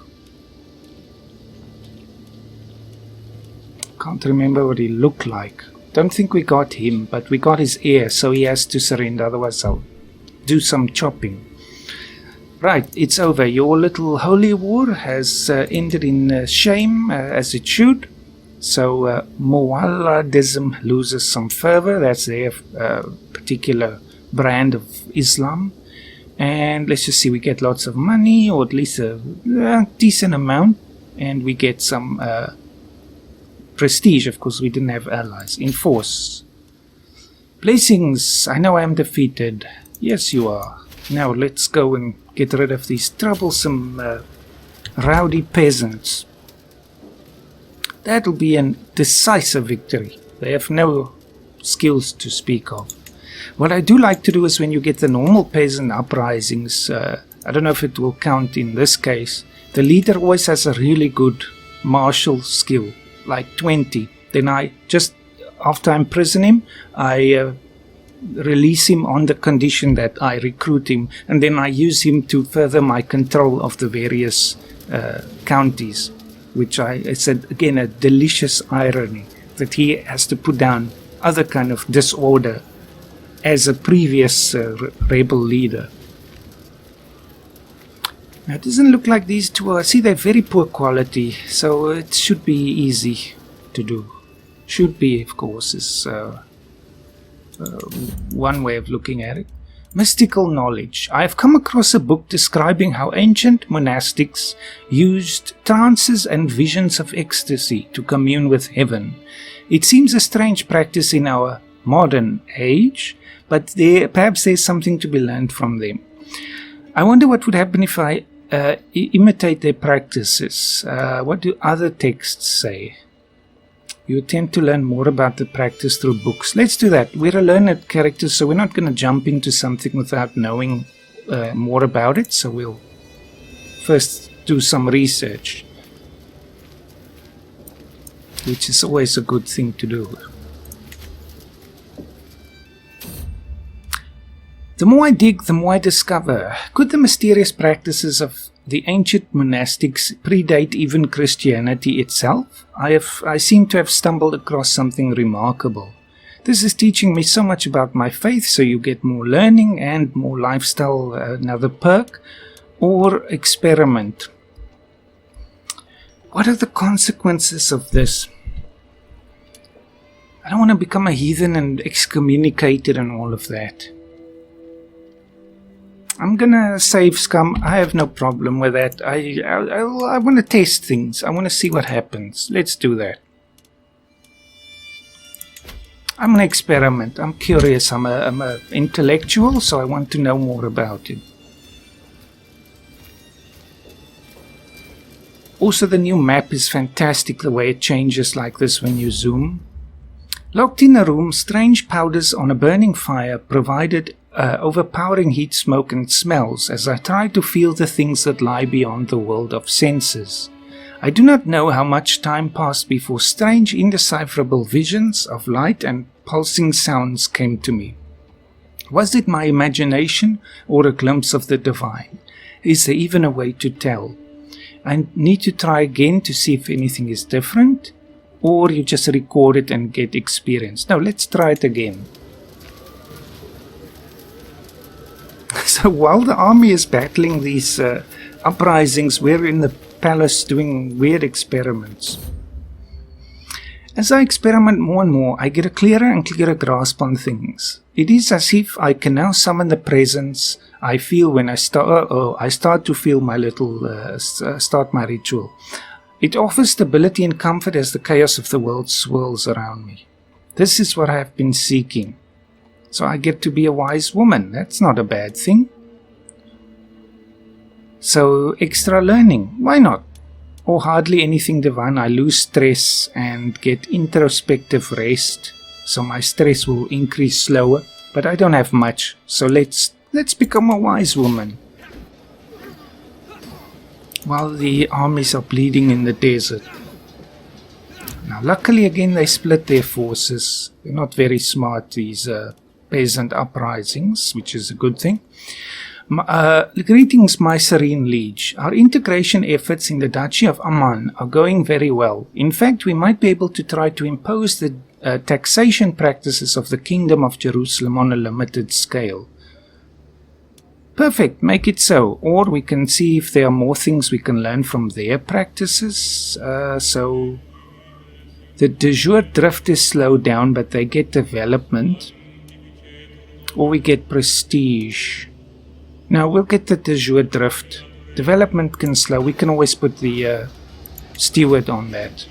Speaker 1: Can't remember what he looked like. Don't think we got him, but we got his heir, so he has to surrender, otherwise I'll do some chopping. Right, it's over. Your little holy war has ended in shame, as it should. So Muwalladism loses some fervor. That's their particular brand of Islam. And let's just see, we get lots of money, or at least a decent amount, and we get some prestige. Of course, we didn't have allies. Enforce. Blessings. I know I am defeated. Yes, you are. Now let's go and get rid of these troublesome rowdy peasants. That'll be a decisive victory. They have no skills to speak of. What I do like to do is when you get the normal peasant uprisings, I don't know if it will count in this case, the leader always has a really good martial skill. Like 20. Then I just, after I imprison him, I release him on the condition that I recruit him, and then I use him to further my control of the various counties, which it's again a delicious irony that he has to put down other kind of disorder as a previous rebel leader. Now, it doesn't look like these two are... See, they're very poor quality, so it should be easy to do. Should be, of course, is one way of looking at it. Mystical knowledge. I have come across a book describing how ancient monastics used trances and visions of ecstasy to commune with heaven. It seems a strange practice in our modern age, but perhaps there's something to be learned from them. I wonder what would happen if I imitate their practices. What do other texts say? You attempt to learn more about the practice through books. Let's do that. We're a learned character, so we're not going to jump into something without knowing more about it. So we'll first do some research, which is always a good thing to do. The more I dig, the more I discover. Could the mysterious practices of the ancient monastics predate even Christianity itself? I seem to have stumbled across something remarkable. This is teaching me so much about my faith, so you get more learning and more lifestyle, another perk, or experiment. What are the consequences of this? I don't want to become a heathen and excommunicated and all of that. I'm gonna save scum. I have no problem with that. I want to test things. I want to see what happens. Let's do that. I'm an experiment. I'm curious. I'm a intellectual, so I want to know more about it. Also, the new map is fantastic, the way it changes like this when you zoom. Locked in a room, strange powders on a burning fire provided overpowering heat, smoke and smells as I try to feel the things that lie beyond the world of senses. I do not know how much time passed before strange indecipherable visions of light and pulsing sounds came to me. Was it my imagination or a glimpse of the divine? Is there even a way to tell? I need to try again to see if anything is different, or you just record it and get experience. Now let's try it again. So So while the army is battling these uprisings, we're in the palace doing weird experiments. As I experiment more and more, I get a clearer and clearer grasp on things. It is as if I can now summon the presence I feel when I start to feel my little, start my ritual. It offers stability and comfort as the chaos of the world swirls around me. This is what I have been seeking. So I get to be a wise woman. That's not a bad thing. So extra learning, why not? Or hardly anything divine. I lose stress and get introspective rest. So my stress will increase slower. But I don't have much. So let's become a wise woman. While the armies are bleeding in the desert. Now luckily again they split their forces. They're not very smart, these peasant uprisings, which is a good thing. Greetings, my serene liege. Our integration efforts in the Duchy of Amman are going very well. In fact, we might be able to try to impose the taxation practices of the Kingdom of Jerusalem on a limited scale. Perfect, make it so. Or we can see if there are more things we can learn from their practices. So the de jure drift is slowed down, but they get development. Or we get prestige. Now we'll get the de jure drift. Development can slow. We can always put the steward on that.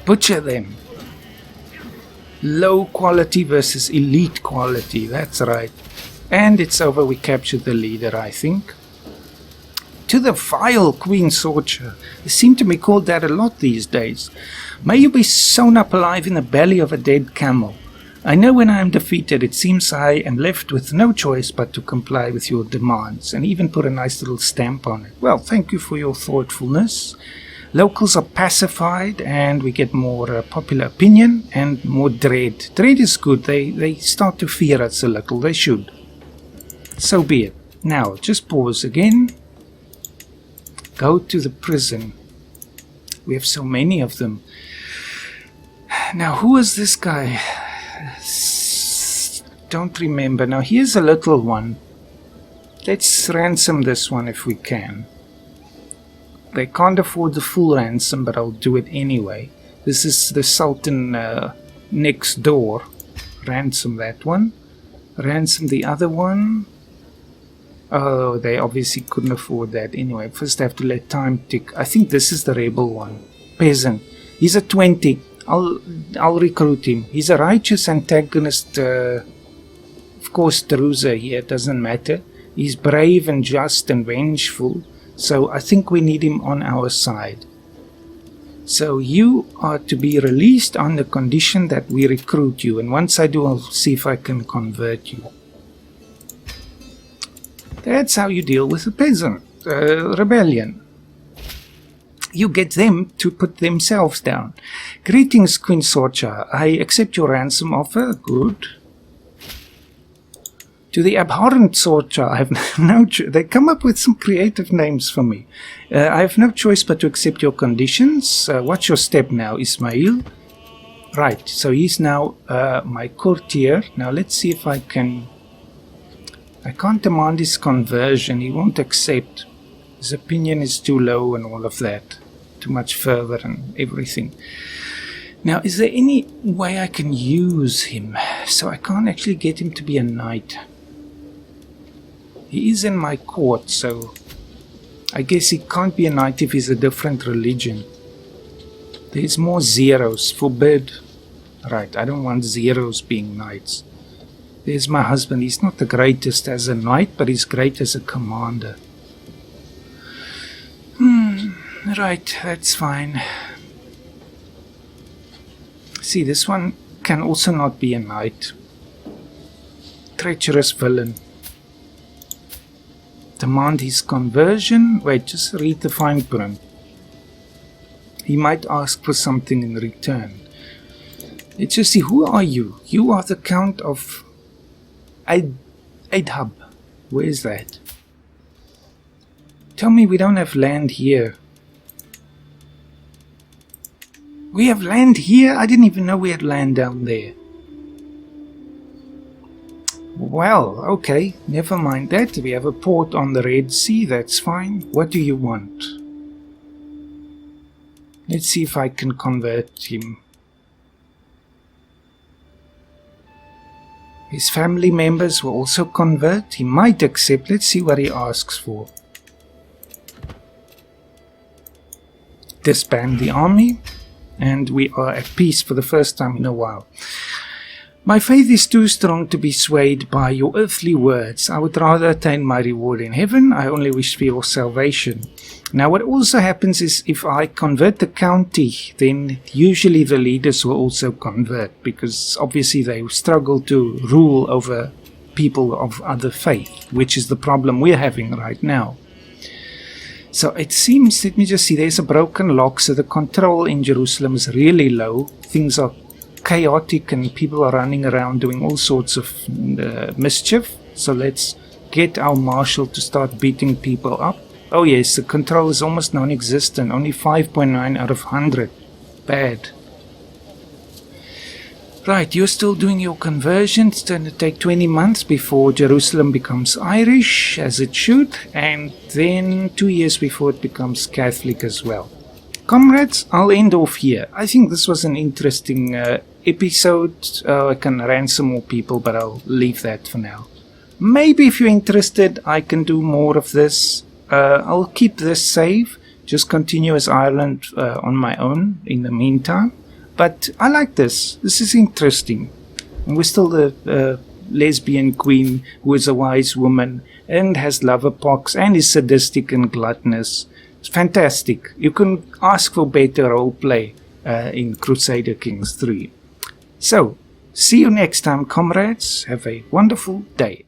Speaker 1: Butcher them. Low quality versus elite quality. That's right. And it's over. We captured the leader, I think. To the vile Queen Sorcha. They seem to be called that a lot these days. May you be sewn up alive in the belly of a dead camel. I know when I am defeated, it seems I am left with no choice but to comply with your demands, and even put a nice little stamp on it. Well, thank you for your thoughtfulness. Locals are pacified, and we get more popular opinion and more dread. Dread is good. They start to fear us a little. They should. So be it. Now, just pause again. Go to the prison. We have so many of them. Now, who is this guy? Don't remember. Now here's a little one. Let's ransom this one if we can. They can't afford the full ransom, but I'll do it anyway. This is the Sultan next door. Ransom that one. Ransom the other one. Oh, they obviously couldn't afford that anyway. First I have to let time tick. I think this is the rebel one. Peasant. He's a 20. I'll recruit him. He's a righteous antagonist. Of course, Druza here, doesn't matter. He's brave and just and vengeful. So I think we need him on our side. So you are to be released on the condition that we recruit you. And once I do, I'll see if I can convert you. That's how you deal with a peasant rebellion. You get them to put themselves down. Greetings, Queen Sorcha. I accept your ransom offer. Good. To the abhorrent Sorcha, I have no choice. They come up with some creative names for me. I have no choice but to accept your conditions. What's your step now, Ismail? Right, so he's now my courtier. Now let's see if I can... I can't demand his conversion. He won't accept. His opinion is too low and all of that. Too much further and everything. Now, is there any way I can use him? So I can't actually get him to be a knight. He is in my court, so I guess he can't be a knight if he's a different religion. There's more zeros. Forbid. Right, I don't want zeros being knights. There's my husband. He's not the greatest as a knight, but he's great as a commander. Right, that's fine. See, this one can also not be a knight. Treacherous villain. Demand his conversion. Wait, just read the fine print. He might ask for something in return. Let's just see, who are you? You are the Count of Adhab. Where is that? Tell me we don't have land here. We have land here? I didn't even know we had land down there. Well, okay, never mind that. We have a port on the Red Sea, that's fine. What do you want? Let's see if I can convert him. His family members will also convert. He might accept. Let's see what he asks for. Disband the army. And we are at peace for the first time in a while. My faith is too strong to be swayed by your earthly words. I would rather attain my reward in heaven. I only wish for your salvation. Now what also happens is if I convert the county, then usually the leaders will also convert, because obviously they struggle to rule over people of other faith, which is the problem we're having right now. So it seems, let me just see, there's a broken lock, so the control in Jerusalem is really low. Things are chaotic and people are running around doing all sorts of mischief. So let's get our marshal to start beating people up. Oh yes, the control is almost non-existent, only 5.9 out of 100. Bad. Right, you're still doing your conversion. It's going to take 20 months before Jerusalem becomes Irish, as it should, and then 2 years before it becomes Catholic as well. Comrades, I'll end off here. I think this was an interesting episode. I can ransom more people, but I'll leave that for now. Maybe if you're interested, I can do more of this. I'll keep this save, just continue as Ireland on my own in the meantime. But I like this. This is interesting. And we're still the lesbian queen who is a wise woman and has lover pox and is sadistic and gluttonous. It's fantastic. You can ask for better roleplay in Crusader Kings III. So, see you next time, comrades. Have a wonderful day.